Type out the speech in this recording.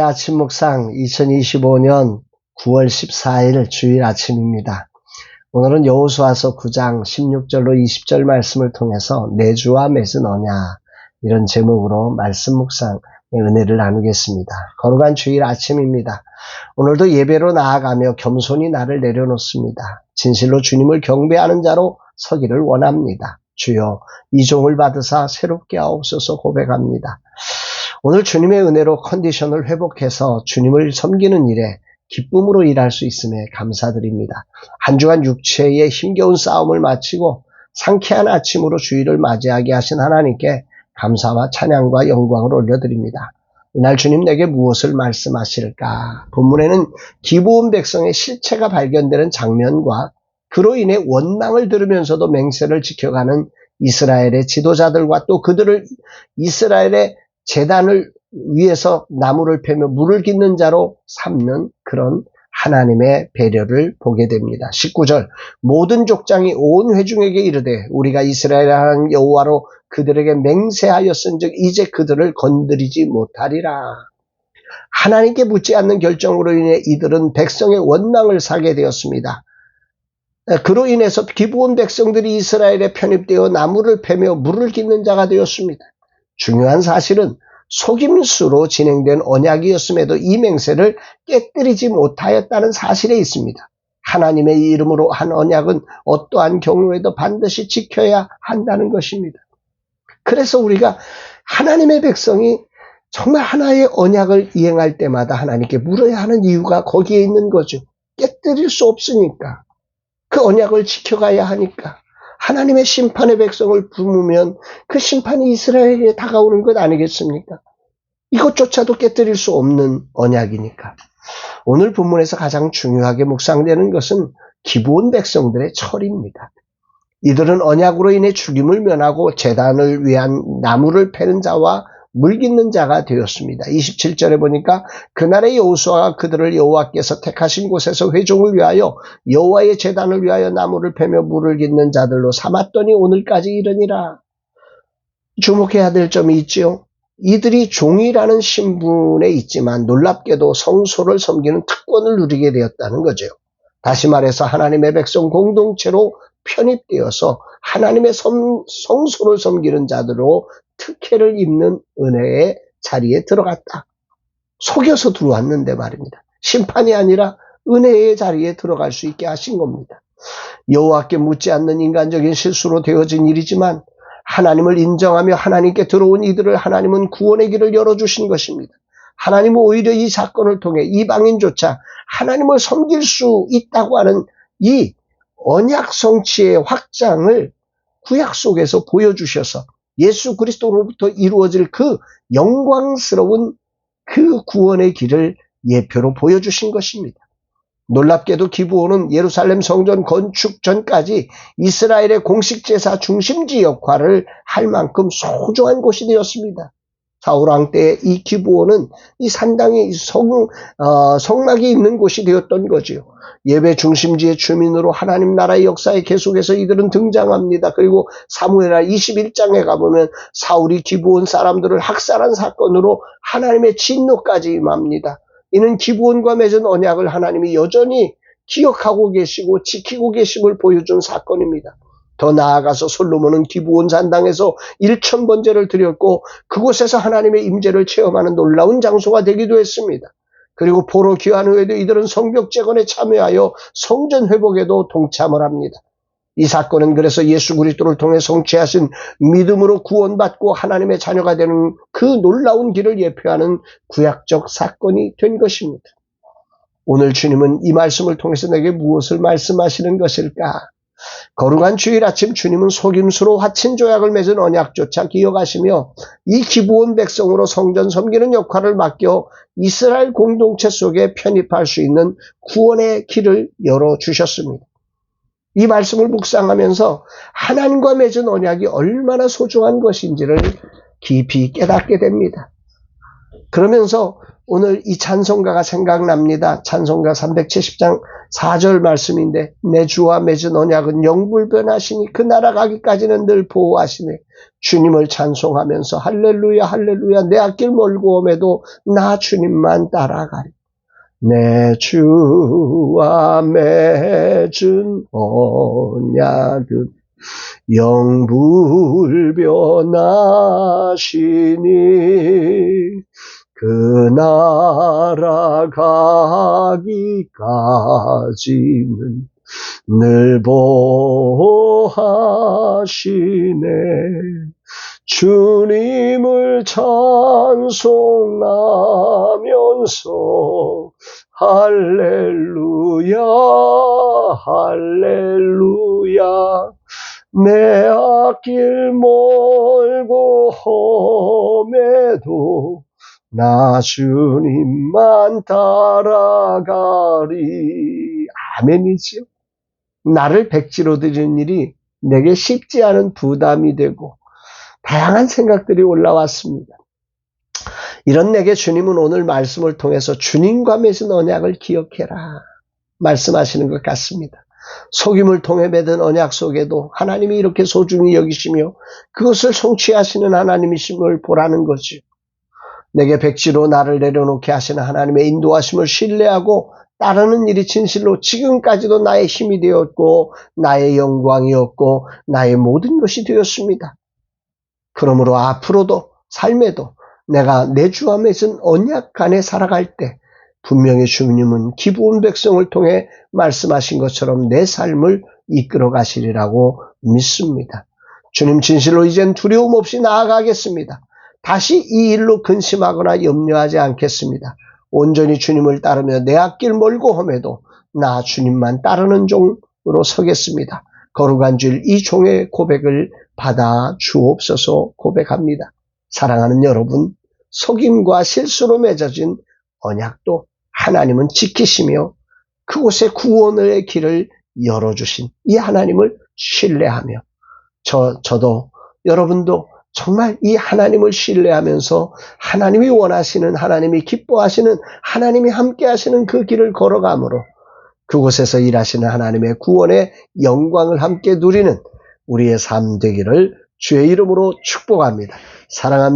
아침 묵상 2025년 9월 14일 주일 아침입니다. 오늘은 여호수아서 9장 16절로 20절 말씀을 통해서 내 주와 맺은 언약, 이런 제목으로 말씀 묵상의 은혜를 나누겠습니다. 거룩한 주일 아침입니다. 오늘도 예배로 나아가며 겸손히 나를 내려놓습니다. 진실로 주님을 경배하는 자로 서기를 원합니다. 주여 이 종을 받으사 새롭게 하옵소서 고백합니다. 오늘 주님의 은혜로 컨디션을 회복해서 주님을 섬기는 일에 기쁨으로 일할 수 있음에 감사드립니다. 한 주간 육체의 힘겨운 싸움을 마치고 상쾌한 아침으로 주일을 맞이하게 하신 하나님께 감사와 찬양과 영광을 올려드립니다. 이날 주님 내게 무엇을 말씀하실까? 본문에는 기브온 백성의 실체가 발견되는 장면과 그로 인해 원망을 들으면서도 맹세를 지켜가는 이스라엘의 지도자들과 또 그들을 이스라엘의 제단을 위해서 나무를 패며 물을 깃는 자로 삼는 그런 하나님의 배려를 보게 됩니다. 19절 모든 족장이 온 회중에게 이르되 우리가 이스라엘의 하나님 여호와로 그들에게 맹세하였은즉 이제 그들을 건드리지 못하리라. 하나님께 묻지 않는 결정으로 인해 이들은 백성의 원망을 사게 되었습니다. 그로 인해서 기브온 백성들이 이스라엘에 편입되어 나무를 패며 물을 깃는 자가 되었습니다. 중요한 사실은 속임수로 진행된 언약이었음에도 이 맹세를 깨뜨리지 못하였다는 사실에 있습니다. 하나님의 이름으로 한 언약은 어떠한 경우에도 반드시 지켜야 한다는 것입니다. 그래서 우리가 하나님의 백성이 정말 하나의 언약을 이행할 때마다 하나님께 물어야 하는 이유가 거기에 있는 거죠. 깨뜨릴 수 없으니까. 그 언약을 지켜가야 하니까. 하나님의 심판의 백성을 품으면 그 심판이 이스라엘에 다가오는 것 아니겠습니까? 이것조차도 깨뜨릴 수 없는 언약이니까. 오늘 본문에서 가장 중요하게 묵상되는 것은 기브온 백성들의 철입니다. 이들은 언약으로 인해 죽임을 면하고 제단을 위한 나무를 패는 자와 물 깃는 자가 되었습니다. 27절에 보니까 그날의 여호수아가 그들을 여호와께서 택하신 곳에서 회종을 위하여 여호와의 제단을 위하여 나무를 패며 물을 깃는 자들로 삼았더니 오늘까지 이르니라. 주목해야 될 점이 있지요. 이들이 종이라는 신분에 있지만 놀랍게도 성소를 섬기는 특권을 누리게 되었다는 거죠. 다시 말해서 하나님의 백성 공동체로 편입되어서 하나님의 성소를 섬기는 자들로 특혜를 입는 은혜의 자리에 들어갔다. 속여서 들어왔는데 말입니다. 심판이 아니라 은혜의 자리에 들어갈 수 있게 하신 겁니다. 여호와께 묻지 않는 인간적인 실수로 되어진 일이지만 하나님을 인정하며 하나님께 들어온 이들을 하나님은 구원의 길을 열어주신 것입니다. 하나님은 오히려 이 사건을 통해 이방인조차 하나님을 섬길 수 있다고 하는 이 언약 성취의 확장을 구약 속에서 보여주셔서 예수 그리스도로부터 이루어질 그 영광스러운 그 구원의 길을 예표로 보여주신 것입니다. 놀랍게도 기브온은 예루살렘 성전 건축 전까지 이스라엘의 공식 제사 중심지 역할을 할 만큼 소중한 곳이 되었습니다. 사울왕 때 이 기브온은 이 산당에 성막이 있는 곳이 되었던 거지요. 예배 중심지의 주민으로 하나님 나라의 역사에 계속해서 이들은 등장합니다. 그리고 사무엘하 21장에 가보면 사울이 기브온 사람들을 학살한 사건으로 하나님의 진노까지 임합니다. 이는 기브온과 맺은 언약을 하나님이 여전히 기억하고 계시고 지키고 계심을 보여준 사건입니다. 더 나아가서 솔로몬은 기브온 산당에서 1000번제를 드렸고 그곳에서 하나님의 임재를 체험하는 놀라운 장소가 되기도 했습니다. 그리고 포로 귀환 후에도 이들은 성벽 재건에 참여하여 성전 회복에도 동참을 합니다. 이 사건은 그래서 예수 그리스도를 통해 성취하신 믿음으로 구원받고 하나님의 자녀가 되는 그 놀라운 길을 예표하는 구약적 사건이 된 것입니다. 오늘 주님은 이 말씀을 통해서 내게 무엇을 말씀하시는 것일까? 거룩한 주일 아침 주님은 속임수로 화친 조약을 맺은 언약조차 기억하시며 이 기브온 백성으로 성전 섬기는 역할을 맡겨 이스라엘 공동체 속에 편입할 수 있는 구원의 길을 열어주셨습니다. 이 말씀을 묵상하면서 하나님과 맺은 언약이 얼마나 소중한 것인지를 깊이 깨닫게 됩니다. 그러면서 오늘 이 찬송가가 생각납니다. 찬송가 370장 4절 말씀인데 내 주와 맺은 언약은 영불변하시니 그 나라 가기까지는 늘 보호하시네. 주님을 찬송하면서 할렐루야 할렐루야 내 앞길 멀고 옴에도 나 주님만 따라가리. 내 주와 맺은 언약은 영불변하시니 그 나라 가기까지는 늘 보호하시네. 주님을 찬송하면서 할렐루야 할렐루야 내 앞길 멀고 험해도 나 주님만 따라가리. 아멘이지요. 나를 백지로 드리는 일이 내게 쉽지 않은 부담이 되고 다양한 생각들이 올라왔습니다. 이런 내게 주님은 오늘 말씀을 통해서 주님과 맺은 언약을 기억해라 말씀하시는 것 같습니다. 속임을 통해 맺은 언약 속에도 하나님이 이렇게 소중히 여기시며 그것을 성취하시는 하나님이심을 보라는 거죠. 내게 백지로 나를 내려놓게 하시는 하나님의 인도하심을 신뢰하고 따르는 일이 진실로 지금까지도 나의 힘이 되었고 나의 영광이었고 나의 모든 것이 되었습니다. 그러므로 앞으로도 삶에도 내가 내 주와 맺은 언약 안에 살아갈 때 분명히 주님은 기부온 백성을 통해 말씀하신 것처럼 내 삶을 이끌어 가시리라고 믿습니다. 주님 진실로 이젠 두려움 없이 나아가겠습니다. 다시 이 일로 근심하거나 염려하지 않겠습니다. 온전히 주님을 따르며 내 앞길 멀고 험해도 나 주님만 따르는 종으로 서겠습니다. 거룩한 주일 이 종의 고백을 받아 주옵소서 고백합니다. 사랑하는 여러분, 속임과 실수로 맺어진 언약도 하나님은 지키시며 그곳에 구원의 길을 열어주신 이 하나님을 신뢰하며 저도 여러분도 정말 이 하나님을 신뢰하면서 하나님이 원하시는 하나님이 기뻐하시는 하나님이 함께 하시는 그 길을 걸어가므로 그곳에서 일하시는 하나님의 구원의 영광을 함께 누리는 우리의 삶 되기를 주의 이름으로 축복합니다. 사랑합니다.